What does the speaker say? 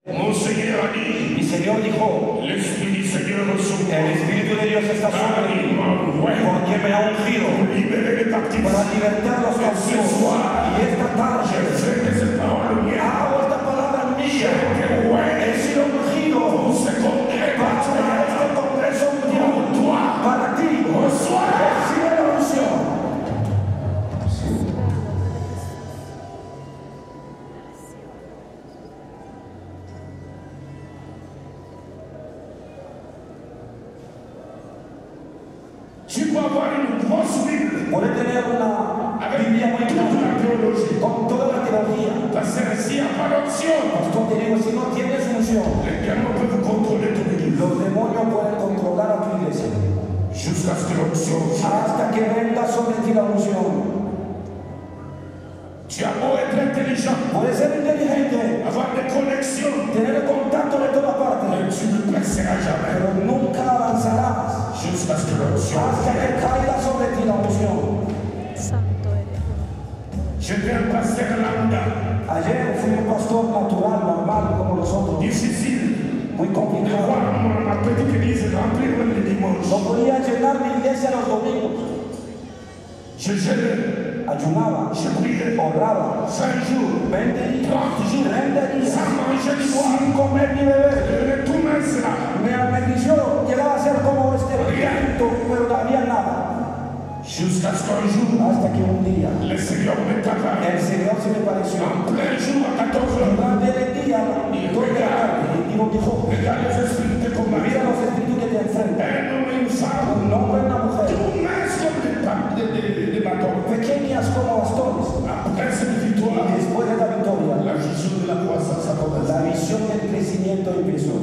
Mon Seigneur a dit, Mi Señor dijo, l'Esprit du Seigneur est sur moi. el Espíritu de Dios está sobre mí, porque me ha ungido Pour libérer les captifs. para libertar a los cautivos. Y esta Je tarde sais que cette parole mienne hago esta palabra mía. est He sido ungido pour ce congrès para este congreso mundial. toi. Para ti, Reçois. recibe la unción. Tu peux avoir une grosse Bible Puede tener una Biblia muy toute grande la théologie. con toda la teología. Parce que s'il n'y a pas d'option, Pastor, te digo, si no tienes unción, les démons peuvent contrôler ton église. los demonios pueden controlar a tu iglesia Jusqu'à ce que l'option vienne. hasta que venga sobre ti la unción. Tu as beau être intelligent, Puedes ser inteligente, avoir des connexions, tener contacto de todas partes, mais tu ne perceras jamais. pero nunca avanzarás Jusqu'à ce que l'option hasta vienne. que caiga sobre ti la unción. Santo eres. J'étais un pasteur lambda, Ayer fui un pastor natural, normal, como nosotros, difficile. muy De complicado. voir ma petite église remplir même le dimanche. No podía llenar mi iglesia los domingos. Je jeûnais, Ayunaba, je priais oraba, 5 jours, 20 días, 30 jours, 30 días, sans manger ni boire. sin comer ni beber. Je devenais tout mince là. Me inició, llegaba a ser como este viento, pero no había nada. Jusqu'à ce qu'un jour, Hasta que un día le Seigneur me tapa el Señor se me pareció. en plein jour à 14 heures. Durante el día, todo el tarde, y dijo, Regarde les esprits de combat. mira los espíritus que te enfrentan. Un homme et une femme, Un hombre y una mujer, tout mince comme des bâtons. pequeñas como bastones. Après cette victoire, Y después de la victoria, la vision de la croissance a commencé. la visión del crecimiento empezó.